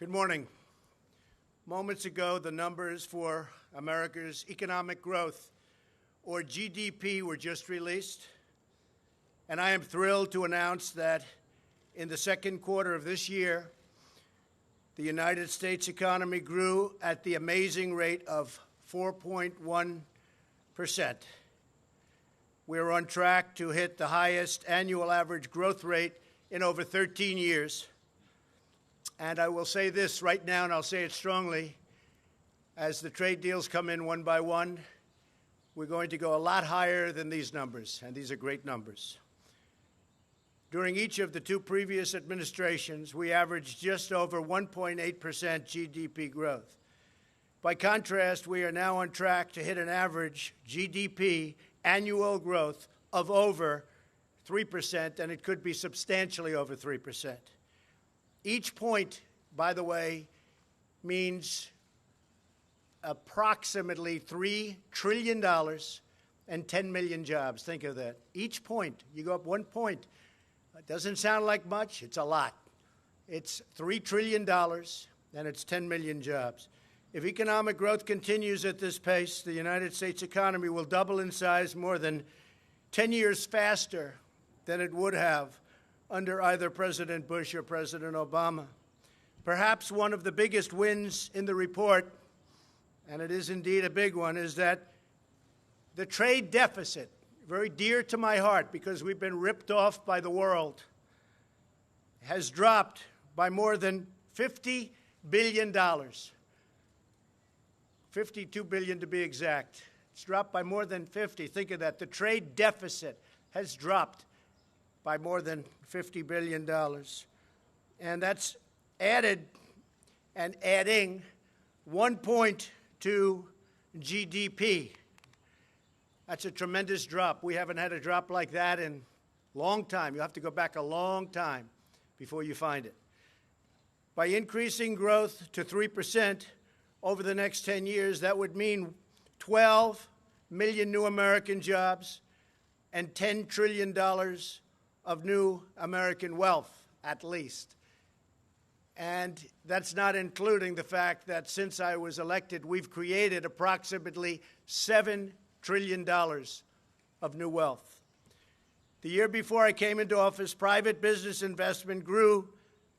Good morning. Moments ago, the numbers for America's economic growth, or GDP, were just released. And I am thrilled to announce that in the second quarter of this year, the United States economy grew at the amazing rate of 4.1%. We're on track to hit the highest annual average growth rate in over 13 years. And I will say this right now, and I'll say it strongly, as the trade deals come in one by one, we're going to go a lot higher than these numbers, and these are great numbers. During each of the two previous administrations, we averaged just over 1.8% GDP growth. By contrast, we are now on track to hit an average GDP annual growth of over 3%, and it could be substantially over 3%. Each point, by the way, means approximately $3 trillion and 10 million jobs. Think of that. Each point, you go up 1 point. It doesn't sound like much. It's a lot. It's $3 trillion, and it's 10 million jobs. If economic growth continues at this pace, the United States economy will double in size more than 10 years faster than it would have under either President Bush or President Obama. Perhaps one of the biggest wins in the report, and it is indeed a big one, is that the trade deficit, very dear to my heart because we've been ripped off by the world, has dropped by more than $50 billion. $52 billion to be exact. It's dropped by more than 50. Think of that. The trade deficit has dropped by more than $50 billion. And that's added and adding 1 point to GDP. That's a tremendous drop. We haven't had a drop like that in a long time. You have to go back a long time before you find it. By increasing growth to 3% over the next 10 years, that would mean 12 million new American jobs and $10 trillion of new American wealth, at least. And that's not including the fact that since I was elected, we've created approximately $7 trillion of new wealth. The year before I came into office, private business investment grew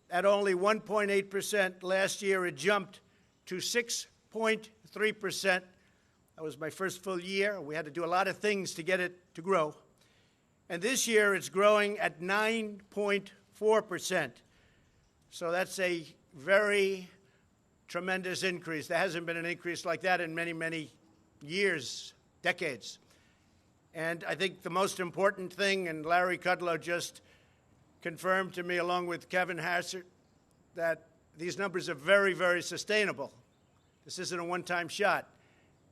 at only 1.8%. Last year, it jumped to 6.3%. That was my first full year. We had to do a lot of things to get it to grow. And this year, it's growing at 9.4%. So that's a very tremendous increase. There hasn't been an increase like that in many, many years, decades. And I think the most important thing, and Larry Kudlow just confirmed to me along with Kevin Hassert, that these numbers are very, very sustainable. This isn't a one-time shot.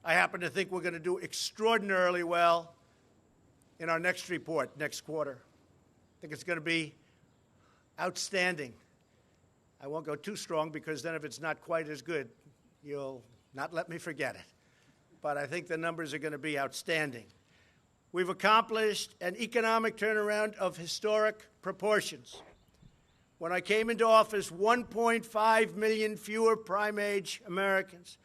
I happen to think we're going to do extraordinarily well in our next report, next quarter. I think it's going to be outstanding. I won't go too strong because then if it's not quite as good, you'll not let me forget it. But I think the numbers are going to be outstanding. We've accomplished an economic turnaround of historic proportions. When I came into office, 1.5 million fewer prime-age Americans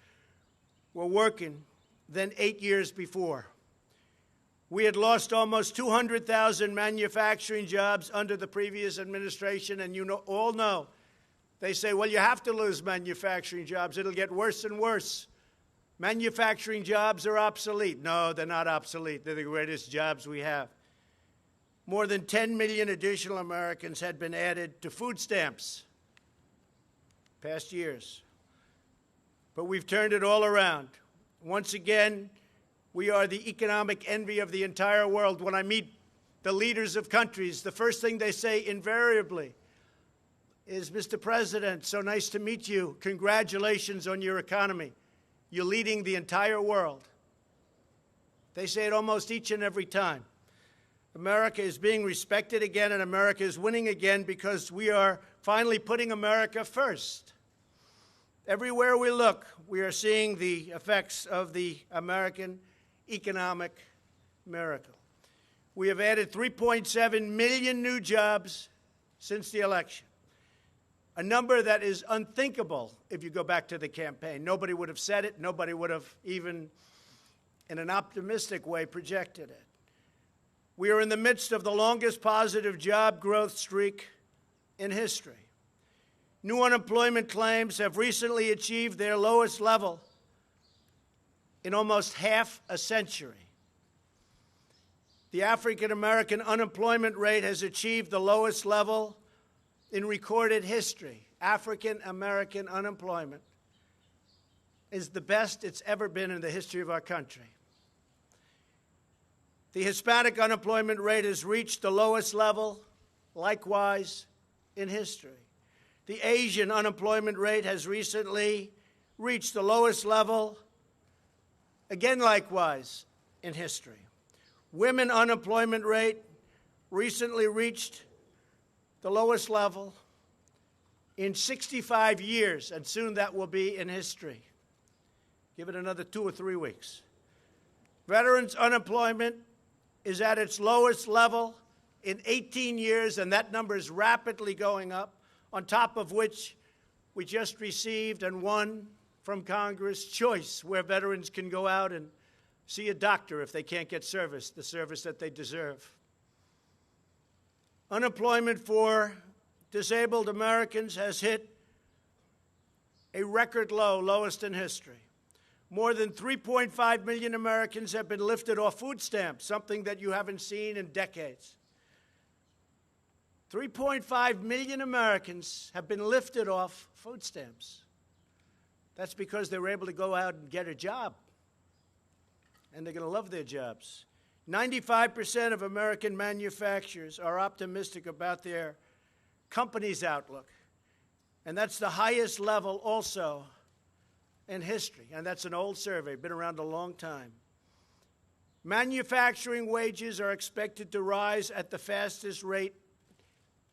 were working than 8 years before. We had lost almost 200,000 manufacturing jobs under the previous administration, and you all know, they say, well, you have to lose manufacturing jobs. It'll get worse and worse. Manufacturing jobs are obsolete. No, they're not obsolete. They're the greatest jobs we have. More than 10 million additional Americans had been added to food stamps past years. But we've turned it all around. Once again, we are the economic envy of the entire world. When I meet the leaders of countries, the first thing they say invariably is, Mr. President, so nice to meet you. Congratulations on your economy. You're leading the entire world. They say it almost each and every time. America is being respected again, and America is winning again because we are finally putting America first. Everywhere we look, we are seeing the effects of the American economic miracle. We have added 3.7 million new jobs since the election. a number that is unthinkable if you go back to the campaign. Nobody would have said it. Nobody would have even, in an optimistic way, projected it. We are in the midst of the longest positive job growth streak in history. New unemployment claims have recently achieved their lowest level in almost half a century. The African American unemployment rate has achieved the lowest level in recorded history. African American unemployment is the best it's ever been in the history of our country. The Hispanic unemployment rate has reached the lowest level, likewise, in history. The Asian unemployment rate has recently reached the lowest level, again, likewise, in history. Women unemployment rate recently reached the lowest level in 65 years, and soon that will be in history. Give it another 2 or 3 weeks. Veterans unemployment is at its lowest level in 18 years, and that number is rapidly going up, on top of which we just received and won from Congress choice, where veterans can go out and see a doctor if they can't get service, the service that they deserve. Unemployment for disabled Americans has hit a record low, lowest in history. More than 3.5 million Americans have been lifted off food stamps, something that you haven't seen in decades. 3.5 million Americans have been lifted off food stamps. That's because they were able to go out and get a job, and they're going to love their jobs. 95% of American manufacturers are optimistic about their company's outlook, and that's the highest level also in history, and that's an old survey, been around a long time. Manufacturing wages are expected to rise at the fastest rate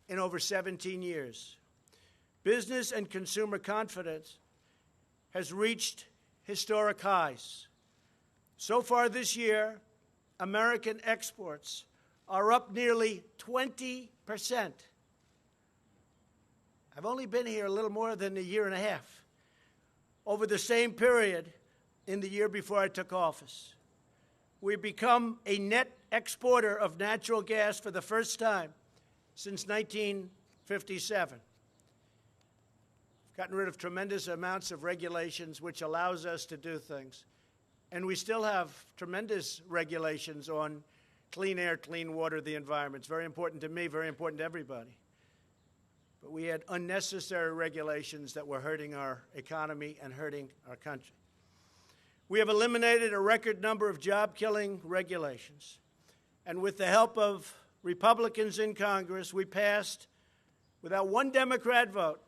in over 17 years. Business and consumer confidence has reached historic highs. So far this year, American exports are up nearly 20%. I've only been here a little more than a year and a half. Over the same period in the year before I took office, we've become a net exporter of natural gas for the first time since 1957. We've gotten rid of tremendous amounts of regulations, which allows us to do things. And we still have tremendous regulations on clean air, clean water, the environment. It's very important to me, very important to everybody. But we had unnecessary regulations that were hurting our economy and hurting our country. We have eliminated a record number of job-killing regulations. And with the help of Republicans in Congress, we passed, without one Democrat vote,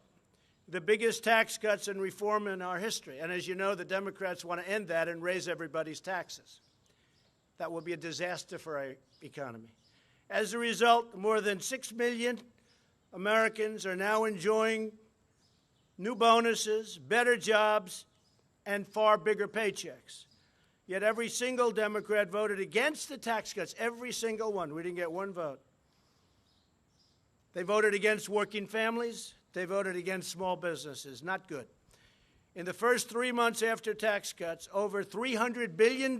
the biggest tax cuts and reform in our history. And as you know, the Democrats want to end that and raise everybody's taxes. That will be a disaster for our economy. As a result, more than 6 million Americans are now enjoying new bonuses, better jobs, and far bigger paychecks. Yet every single Democrat voted against the tax cuts, every single one. We didn't get one vote. They voted against working families. They voted against small businesses. Not good. In the first 3 months after tax cuts, over $300 billion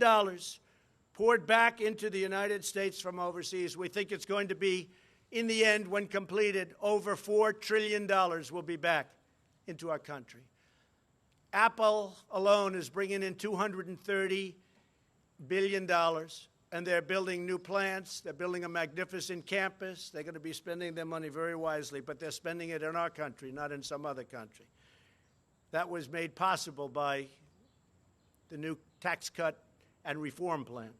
poured back into the United States from overseas. We think it's going to be, in the end, when completed, over $4 trillion will be back into our country. Apple alone is bringing in $230 billion, and they're building new plants. They're building a magnificent campus. They're going to be spending their money very wisely, but they're spending it in our country, not in some other country. That was made possible by the new tax cut and reform plan.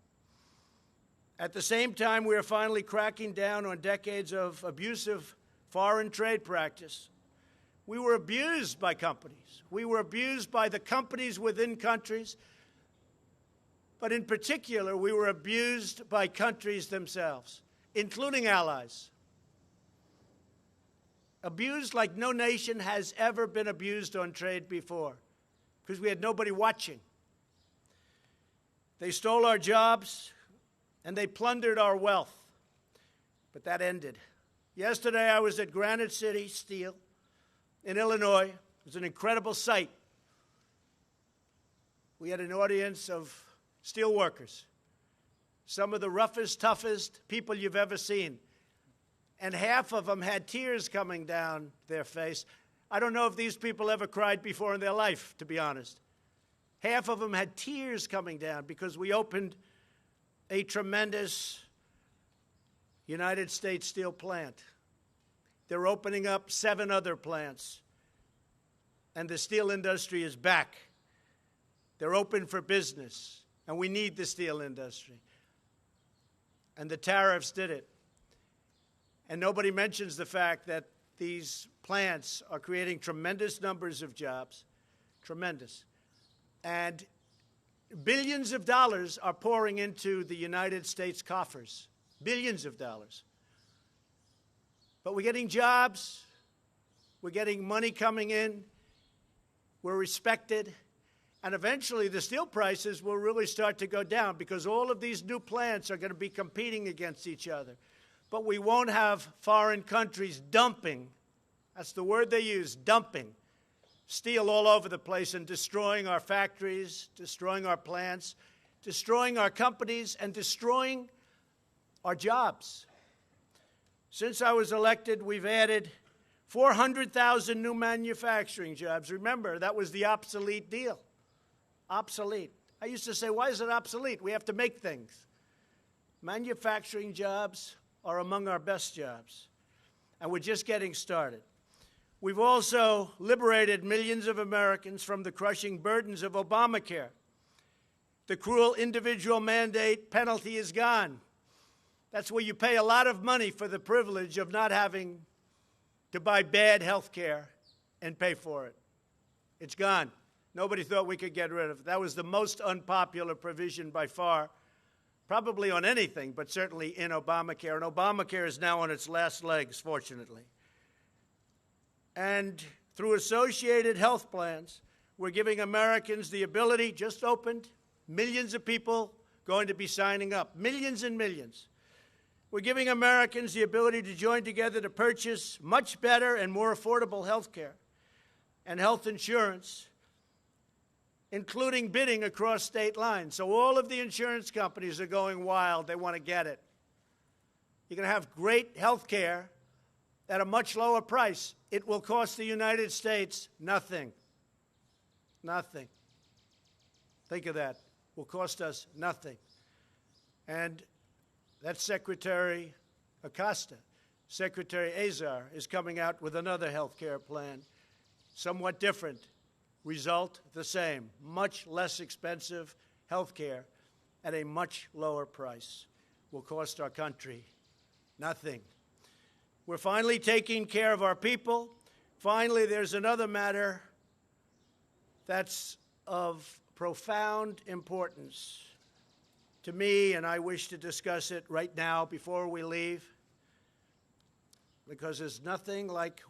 At the same time, we are finally cracking down on decades of abusive foreign trade practice. We were abused by companies. We were abused by the companies within countries. But in particular, we were abused by countries themselves, including allies. Abused like no nation has ever been abused on trade before, because we had nobody watching. They stole our jobs, and they plundered our wealth. But that ended. Yesterday, I was at Granite City Steel, in Illinois. It was an incredible sight. We had an audience of steel workers, some of the roughest, toughest people you've ever seen. And half of them had tears coming down their face. I don't know if these people ever cried before in their life, to be honest. Half of them had tears coming down because we opened a tremendous United States steel plant. They're opening up 7 other plants, and the steel industry is back. They're open for business, and we need the steel industry. And the tariffs did it. And nobody mentions the fact that these plants are creating tremendous numbers of jobs, tremendous. And billions of dollars are pouring into the United States coffers, billions of dollars. But we're getting jobs, we're getting money coming in, we're respected, and eventually the steel prices will really start to go down because all of these new plants are going to be competing against each other. But we won't have foreign countries dumping, that's the word they use, dumping, steel all over the place and destroying our factories, destroying our plants, destroying our companies, and destroying our jobs. Since I was elected, we've added 400,000 new manufacturing jobs. Remember, that was the obsolete deal. Obsolete. I used to say, why is it obsolete? We have to make things. Manufacturing jobs are among our best jobs, and we're just getting started. We've also liberated millions of Americans from the crushing burdens of Obamacare. The cruel individual mandate penalty is gone. That's where you pay a lot of money for the privilege of not having to buy bad health care and pay for it. It's gone. Nobody thought we could get rid of it. That was the most unpopular provision by far, probably on anything, but certainly in Obamacare. And Obamacare is now on its last legs, fortunately. And through associated health plans, we're giving Americans the ability, just opened, millions of people going to be signing up, millions and millions. We're giving Americans the ability to join together to purchase much better and more affordable health care and health insurance, including bidding across state lines. So all of the insurance companies are going wild. They want to get it. You're going to have great health care at a much lower price. It will cost the United States nothing. Nothing. Think of that. It will cost us nothing. And that's Secretary Acosta. Secretary Azar is coming out with another health care plan, somewhat different. Result the same, much less expensive health care at a much lower price. Will cost our country nothing. We're finally taking care of our people. Finally, there's another matter that's of profound importance to me, and I wish to discuss it right now before we leave, because there's nothing like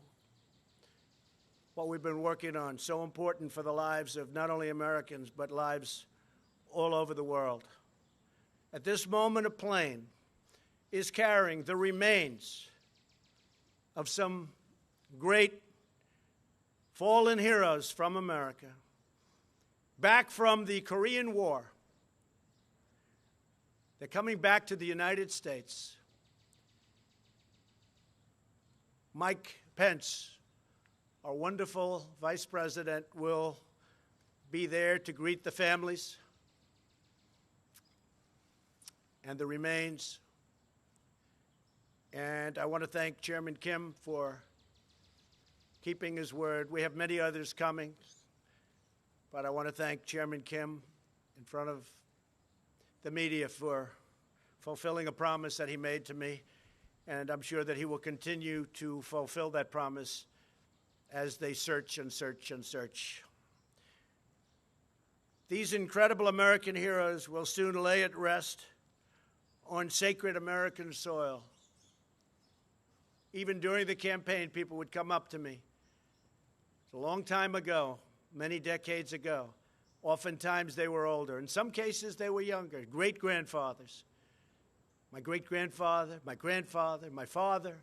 what we've been working on, so important for the lives of not only Americans, but lives all over the world. At this moment, a plane is carrying the remains of some great fallen heroes from America, back from the Korean War. They're coming back to the United States. Mike Pence, our wonderful vice president, will be there to greet the families and the remains. And I want to thank Chairman Kim for keeping his word. We have many others coming, but I want to thank Chairman Kim in front of the media for fulfilling a promise that he made to me, and I'm sure that he will continue to fulfill that promise as they search and search and search. These incredible American heroes will soon lay at rest on sacred American soil. Even during the campaign, people would come up to me. It's a long time ago, many decades ago. Oftentimes they were older. In some cases, they were younger, great-grandfathers. My great-grandfather, my grandfather, my father.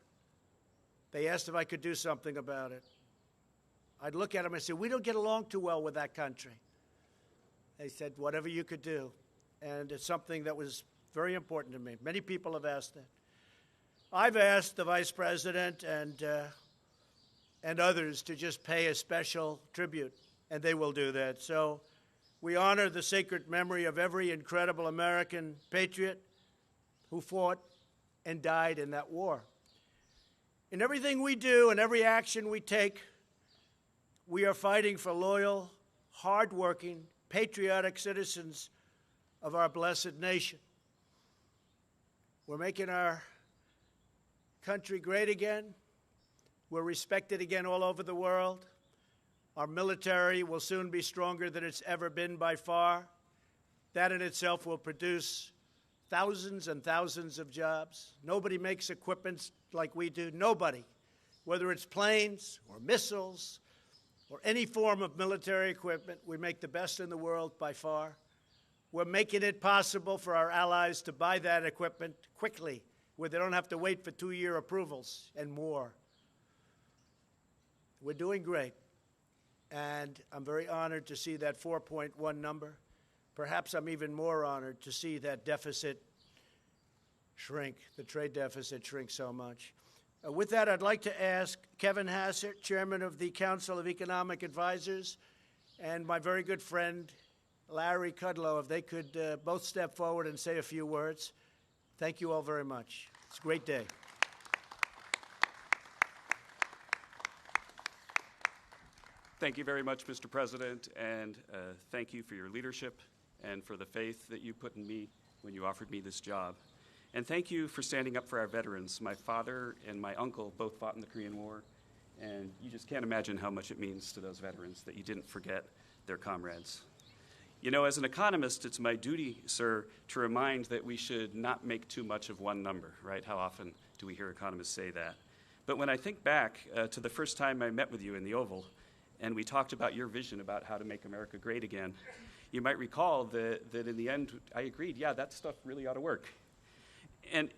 They asked if I could do something about it. I'd look at them and say, we don't get along too well with that country. They said, whatever you could do. And it's something that was very important to me. Many people have asked that. I've asked the Vice President and others to just pay a special tribute, and they will do that. So we honor the sacred memory of every incredible American patriot who fought and died in that war. In everything we do and every action we take, we are fighting for loyal, hardworking, patriotic citizens of our blessed nation. We're making our country great again. We're respected again all over the world. Our military will soon be stronger than it's ever been by far. That in itself will produce thousands and thousands of jobs. Nobody makes equipment like we do. Nobody. Whether it's planes or missiles or any form of military equipment, we make the best in the world by far. We're making it possible for our allies to buy that equipment quickly, where they don't have to wait for 2-year approvals and more. We're doing great. And I'm very honored to see that 4.1 number. Perhaps I'm even more honored to see that deficit shrink, the trade deficit shrink so much. With that, I'd like to ask Kevin Hassett, Chairman of the Council of Economic Advisors, and my very good friend, Larry Kudlow, if they could both step forward and say a few words. Thank you all very much. It's a great day. Thank you very much, Mr. President, and thank you for your leadership and for the faith that you put in me when you offered me this job. And thank you for standing up for our veterans. My father and my uncle both fought in the Korean War, and you just can't imagine how much it means to those veterans that you didn't forget their comrades. You know, as an economist, it's my duty, sir, to remind that we should not make too much of one number, right? How often do we hear economists say that? But when I think back to the first time I met with you in the Oval, and we talked about your vision about how to make America great again, you might recall that in the end, I agreed, yeah, that stuff really ought to work. And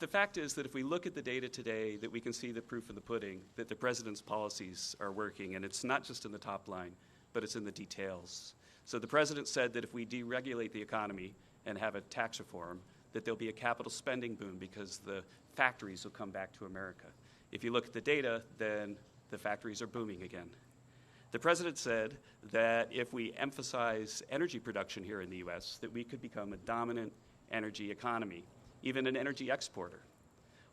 the fact is that if we look at the data today, that we can see the proof in the pudding, that the president's policies are working, and it's not just in the top line, but it's in the details. So the president said that if we deregulate the economy and have a tax reform, that there'll be a capital spending boom because the factories will come back to America. If you look at the data, then the factories are booming again. The president said that if we emphasize energy production here in the U.S., that we could become a dominant energy economy, even an energy exporter.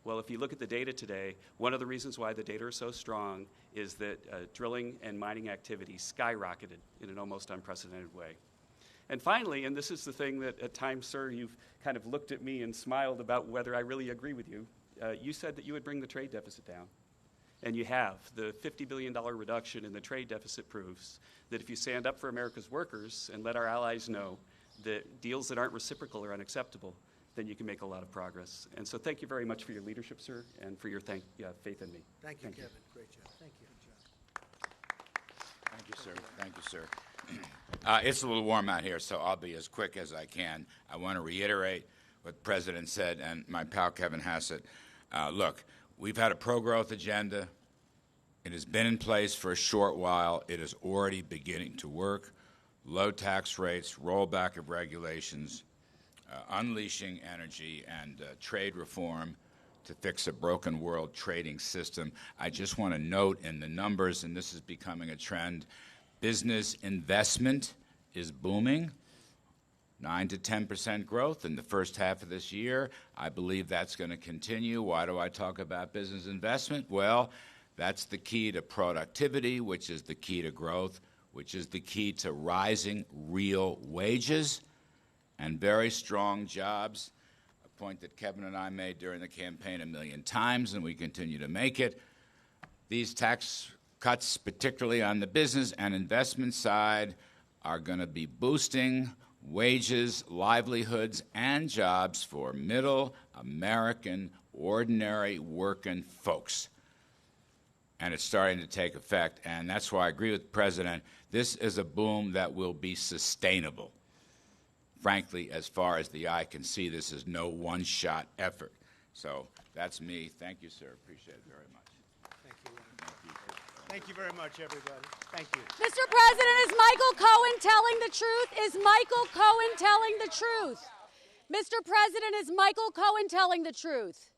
Well, if you look at the data today, one of the reasons why the data are so strong is that drilling and mining activity skyrocketed in an almost unprecedented way. And finally, and this is the thing that at times, sir, you've kind of looked at me and smiled about whether I really agree with you, you said that you would bring the trade deficit down. And you have. The $50 billion reduction in the trade deficit proves that if you stand up for America's workers and let our allies know that deals that aren't reciprocal are unacceptable, then you can make a lot of progress. And so thank you very much for your leadership, sir, and for your faith in me. Thank you, Kevin. Great job. Thank you. Thank you, sir. Thank you, sir. It's a little warm out here, so I'll be as quick as I can. I want to reiterate what the President said and my pal Kevin Hassett. Look, we've had a pro-growth agenda. It has been in place for a short while. It is already beginning to work. Low tax rates, rollback of regulations, unleashing energy and trade reform to fix a broken world trading system. I just want to note in the numbers, and this is becoming a trend, business investment is booming. 9 to 10% growth in the first half of this year. I believe that's going to continue. Why do I talk about business investment? Well, that's the key to productivity, which is the key to growth, which is the key to rising real wages and very strong jobs, a point that Kevin and I made during the campaign 1,000,000 times, and we continue to make it. These tax cuts, particularly on the business and investment side, are going to be boosting wages, livelihoods, and jobs for middle American, ordinary working folks. And it's starting to take effect, and that's why I agree with the President. This is a boom that will be sustainable. Frankly, as far as the eye can see, this is no one-shot effort. So that's me. Thank you, sir. Appreciate it very much. Thank you. Thank you. Thank you very much, everybody. Thank you. Mr. President, is Michael Cohen telling the truth? Is Michael Cohen telling the truth? Mr. President, is Michael Cohen telling the truth?